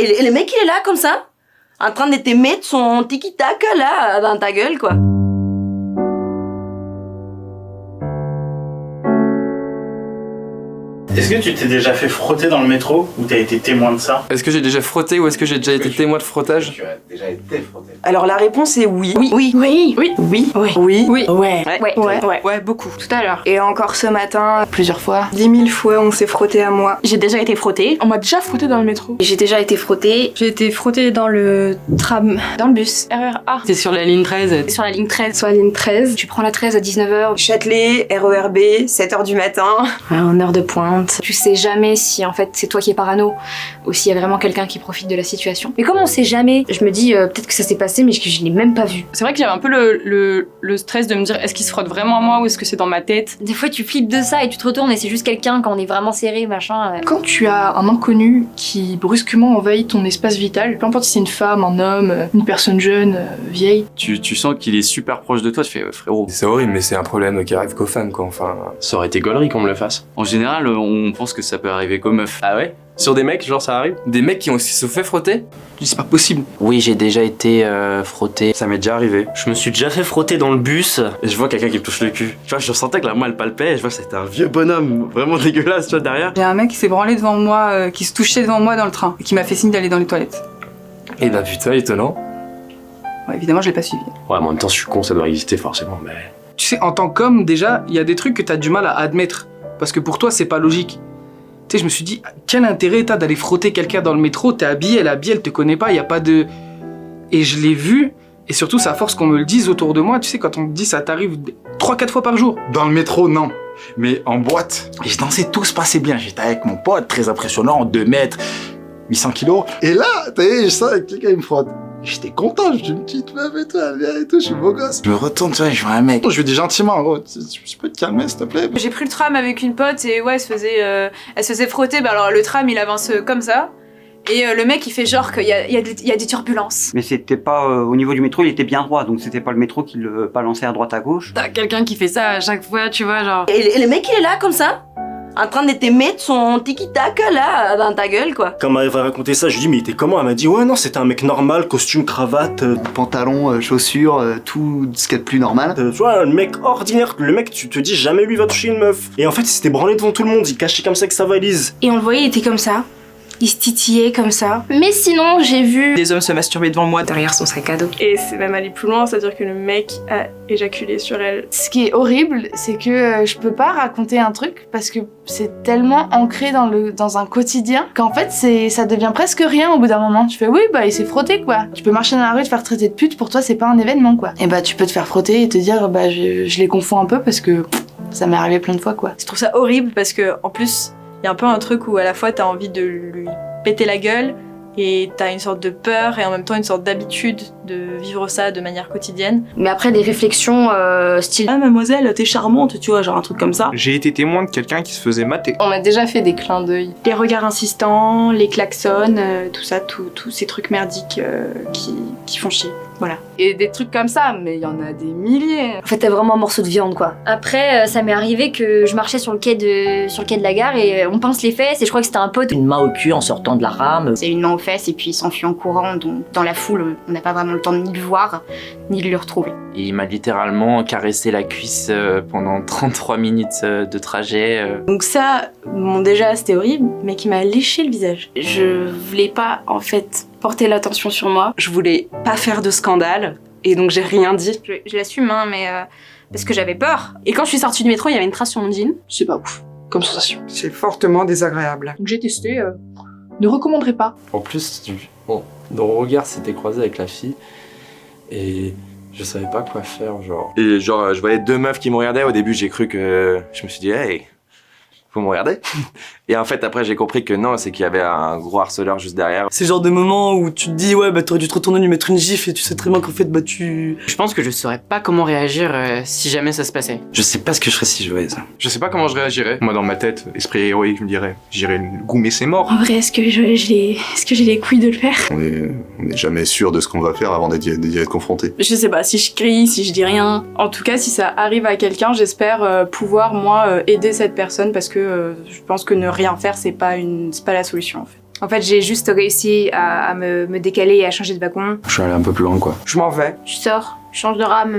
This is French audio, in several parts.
Et le mec il est là comme ça, en train de te mettre son tiki-taka là dans ta gueule quoi. Est-ce que tu t'es déjà fait frotter dans le métro ou t'as été témoin de ça? Est-ce que j'ai déjà frotté ou est-ce que j'ai déjà été témoin de frottage? Tu as déjà été frotté. Alors la réponse est oui. Oui. Oui. Oui. Oui. Oui. Oui. Oui. Oui. Ouais. Ouais, beaucoup. Tout à l'heure. Et encore ce matin, Plusieurs fois. 10 000 fois on s'est frotté à moi. J'ai déjà été frottée. On m'a déjà frotté dans le métro. J'ai déjà été frottée. J'ai été frottée dans le tram. Dans le bus. RERA. C'est sur la ligne 13. Sur la ligne 13. Sur la ligne 13. Tu prends la 13 à 19h. Châtelet, RERB, 7h du matin. En heure de pointe. Tu sais jamais si en fait c'est toi qui es parano ou s'il y a vraiment quelqu'un qui profite de la situation. Mais comme on sait jamais, je me dis peut-être que ça s'est passé mais que je l'ai même pas vu. C'est vrai que j'avais un peu le stress de me dire est-ce qu'il se frotte vraiment à moi ou est-ce que c'est dans ma tête? Des fois tu flippes de ça et tu te retournes et c'est juste quelqu'un quand on est vraiment serré, machin. Quand tu as un inconnu qui brusquement envahit ton espace vital, peu importe si c'est une femme, un homme, une personne jeune, vieille. Tu sens qu'il est super proche de toi, tu fais frérot. C'est horrible, mais c'est un problème qui arrive qu'aux femmes, quoi. Enfin, Ça aurait été gaulerie qu'on me le fasse. En général, on pense que ça peut arriver qu'aux meufs. Ah ouais? Sur des mecs, genre ça arrive? Des mecs qui se sont fait frotter? Je dis c'est pas possible. Oui, j'ai déjà été frotté. Ça m'est déjà arrivé. Je me suis déjà fait frotter dans le bus. Et je vois quelqu'un qui me touche le cul. Tu vois, je sentais que la main elle palpait et je vois que c'était un vieux bonhomme vraiment dégueulasse, tu vois, derrière. J'ai un mec qui s'est branlé devant moi, qui se touchait devant moi dans le train, et qui m'a fait signe d'aller dans les toilettes. et bah putain, étonnant. Ouais, évidemment, je l'ai pas suivi. Ouais, en même temps, je suis con, ça doit exister forcément, mais... Tu sais, en tant qu'homme, déjà, il y a des trucs que t'as du mal à admettre. Parce que pour toi, c'est pas logique. Tu sais, je me suis dit, quel intérêt t'as d'aller frotter quelqu'un dans le métro? T'es habillé, elle te connaît pas, y a pas de... Et je l'ai vu, et surtout, c'est à force qu'on me le dise autour de moi. Tu sais, quand on me dit ça t'arrive 3-4 fois par jour. Dans le métro, non. Mais en boîte, et je dansais, tout se passait bien. J'étais avec mon pote, très impressionnant, 2 mètres, 800 kilos. Et là, t'as vu, je sens que quelqu'un me frotte. J'étais content, je dis une petite meuf et tout, viens et tout, je suis beau gosse. Je me retourne, tu vois, je vois un mec. Je lui dis gentiment, gros, tu peux te calmer, s'il te plaît? J'ai pris le tram avec une pote et ouais, elle se faisait frotter. Bah alors le tram il avance comme ça. Et le mec il fait genre qu'il y a des turbulences. Mais c'était pas au niveau du métro, il était bien droit, donc c'était pas le métro qui le balançait à droite à gauche. T'as quelqu'un qui fait ça à chaque fois, tu vois, genre. Et le mec il est là comme ça, en train de te mettre son tiki-taka là dans ta gueule quoi. Quand elle m'a raconté ça, je lui dis mais il était comment? Elle m'a dit ouais non c'était un mec normal, costume, cravate, Pantalon, chaussures, tout ce qu'il y a de plus normal. tu vois, un mec ordinaire, le mec tu te dis jamais lui va toucher une meuf. Et en fait il s'était branlé devant tout le monde, il cachait comme ça avec sa valise. Et on le voyait, il était comme ça. Il se titillait comme ça. Mais sinon, j'ai vu des hommes se masturber devant moi derrière son sac à dos. Et c'est même allé plus loin, c'est-à-dire que le mec a éjaculé sur elle. Ce qui est horrible, c'est que je peux pas raconter un truc parce que c'est tellement ancré dans un quotidien qu'en fait ça devient presque rien au bout d'un moment. Tu fais oui bah il s'est frotté quoi. Tu peux marcher dans la rue, te faire traiter de pute, pour toi c'est pas un événement quoi. Et bah tu peux te faire frotter et te dire bah je les confonds un peu parce que ça m'est arrivé plein de fois quoi. Je trouve ça horrible parce que en plus il y a un peu un truc où à la fois t'as envie de lui péter la gueule et t'as une sorte de peur et en même temps une sorte d'habitude de vivre ça de manière quotidienne. Mais après des réflexions style ah mademoiselle t'es charmante, tu vois, genre un truc comme ça. J'ai été témoin de quelqu'un qui se faisait mater. On m'a déjà fait des clins d'œil. Les regards insistants, les klaxons, tout ça, tous ces trucs merdiques qui font chier. Voilà. Et des trucs comme ça, mais il y en a des milliers. En fait, t'as vraiment un morceau de viande, quoi. Après, ça m'est arrivé que je marchais sur le quai de la gare et on pince les fesses et je crois que c'était un pote. Une main au cul en sortant de la rame. C'est une main aux fesses et puis il s'enfuit en courant, donc dans la foule, on n'a pas vraiment le temps de ni le voir, ni de le retrouver. Il m'a littéralement caressé la cuisse pendant 33 minutes de trajet. Donc ça, bon déjà c'était horrible, mais qui m'a léché le visage. Je voulais pas, en fait, porter l'attention sur moi. Je voulais pas faire de scandale, et donc j'ai rien dit. Je l'assume, hein, mais parce que j'avais peur. Et quand je suis sortie du métro, il y avait une trace sur mon jean. C'est pas ouf, comme sensation. C'est fortement désagréable. Donc j'ai testé, ne recommanderais pas. En plus, bon, nos regards s'étaient croisés avec la fille, et je savais pas quoi faire, genre. Et genre, je voyais 2 meufs qui me regardaient. Au début, j'ai cru que... Je me suis dit, hey, faut me regarder. Et en fait, après, j'ai compris que non, c'est qu'il y avait un gros harceleur juste derrière. C'est le genre de moment où tu te dis, ouais, bah t'aurais dû te retourner lui mettre une gifle et tu sais très bien qu'en fait, bah tu... Je pense que je saurais pas comment réagir si jamais ça se passait. Je sais pas ce que je ferais si je voyais ça. Je sais pas comment je réagirais. Moi, dans ma tête, esprit héroïque, je me dirais, j'irais goumer ses morts. En vrai, est-ce que j'ai les couilles de le faire? On est jamais sûr de ce qu'on va faire avant d'y être confronté. Je sais pas, si je crie, si je dis rien. En tout cas, si ça arrive à quelqu'un, j'espère pouvoir, moi, aider cette personne parce que je pense que ne rien faire, c'est pas la solution, en fait. En fait, j'ai juste réussi à me décaler et à changer de wagon. Je suis allé un peu plus loin, quoi. Je m'en vais. Je sors, je change de rame,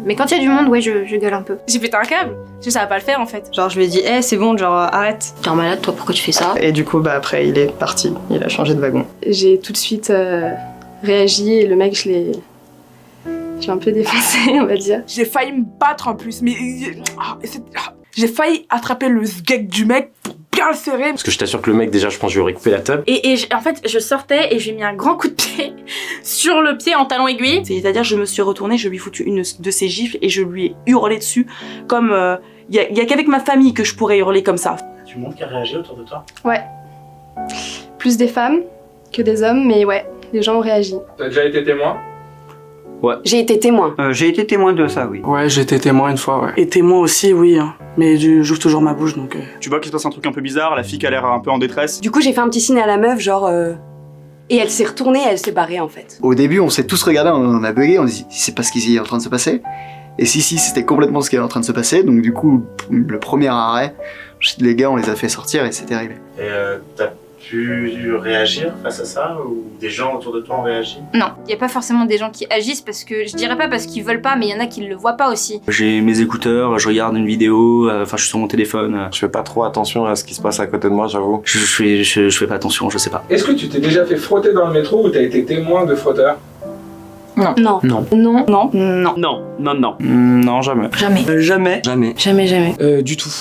mais quand il y a du monde, ouais, je gueule un peu. J'ai pété un câble, parce que ça va pas le faire en fait. Genre je lui ai dit, hey, c'est bon, genre arrête. T'es un malade toi, pourquoi tu fais ça? Et du coup, bah après, il est parti. Il a changé de wagon. J'ai tout de suite réagi et le mec, je l'ai un peu défoncé, on va dire. J'ai failli me battre en plus, mais j'ai failli attraper le sgeg du mec pour bien le serrer. Parce que je t'assure que le mec, déjà, je pense que je lui aurais coupé la teub. Et en fait, je sortais et j'ai mis un grand coup de pied sur le pied en talon aiguille. C'est-à-dire, je me suis retournée, je lui ai foutu une de ses gifles et je lui ai hurlé dessus comme... y a qu'avec ma famille que je pourrais hurler comme ça. Tu montres qui a réagi autour de toi? Ouais. Plus des femmes que des hommes, mais ouais, les gens ont réagi. T'as déjà été témoin? Ouais. J'ai été témoin. J'ai été témoin de ça, oui. Ouais, j'ai été témoin une fois, ouais. Et témoin aussi, oui. Hein. Mais j'ouvre toujours ma bouche, donc... Tu vois qu'il se passe un truc un peu bizarre, la fille qui a l'air un peu en détresse. Du coup, j'ai fait un petit signe à la meuf, genre... Et elle s'est retournée, elle s'est barrée en fait. Au début, on s'est tous regardés, on a bugué, on dit c'est pas ce qui est en train de se passer. Et si, c'était complètement ce qui est en train de se passer. Donc du coup, le premier arrêt, les gars, on les a fait sortir et c'était réglé. Et t'as pu réagir face à ça? Ou des gens autour de toi ont réagi? Non, il n'y a pas forcément des gens qui agissent parce que, je dirais pas parce qu'ils veulent pas, mais il y en a qui le voient pas aussi. J'ai mes écouteurs, je regarde une vidéo, enfin je suis sur mon téléphone. Je fais pas trop attention à ce qui se passe à côté de moi, j'avoue. Je fais pas attention, je sais pas. Est-ce que tu t'es déjà fait frotter dans le métro ou t'as été témoin de frotteur? Non. Non. Non. Non. Non. Non. Non. Non, non. Non, jamais. Jamais. Jamais. Jamais. Jamais. Du tout.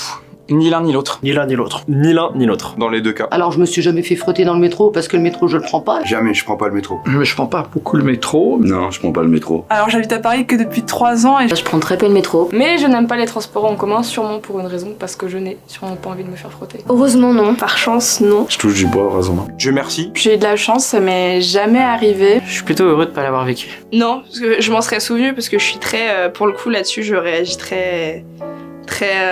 Ni l'un ni l'autre. Ni l'un ni l'autre. Ni l'un ni l'autre. Dans les deux cas. Alors je me suis jamais fait frotter dans le métro parce que le métro je le prends pas. Jamais, je prends pas le métro. Mais je prends pas beaucoup le métro. Non, je prends pas le métro. Alors j'habite à Paris que depuis 3 ans et Je prends très peu le métro. Mais je n'aime pas les transports en commun, sûrement pour une raison, parce que je n'ai sûrement pas envie de me faire frotter. Heureusement non. Par chance, non. Je touche du bois, heureusement. Dieu merci. J'ai eu de la chance, ça m'est jamais arrivé. Je suis plutôt heureux de pas l'avoir vécu. Non, parce que je m'en serais souvenu, parce que je suis très... pour le coup, là-dessus, je réagis très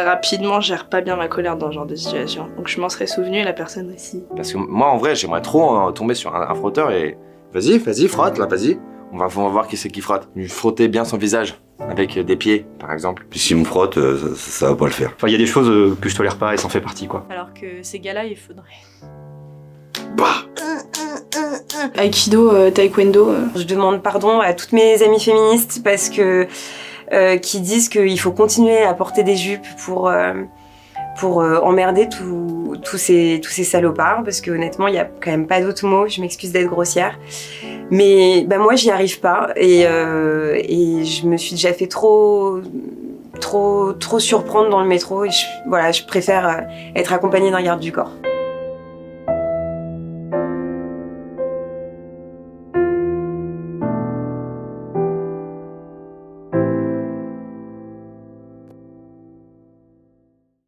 rapidement, je gère pas bien ma colère dans ce genre de situation. Donc je m'en serais souvenu et la personne aussi. Parce que moi, en vrai, j'aimerais trop tomber sur un frotteur et... Vas-y, frotte, là, vas-y. On va voir qui c'est qui frotte. Lui frotter bien son visage, avec des pieds, par exemple. Puis si on me frotte, ça va pas le faire. Enfin, il y a des choses que je tolère pas et ça en fait partie, quoi. Alors que ces gars-là, il faudrait... Aikido, taekwondo... Je demande pardon à toutes mes amies féministes parce que... qui disent qu'il faut continuer à porter des jupes pour emmerder tous ces salopards, parce que honnêtement il y a quand même pas d'autres mots, je m'excuse d'être grossière, mais bah moi j'y arrive pas et je me suis déjà fait trop surprendre dans le métro et je préfère être accompagnée d'un garde du corps.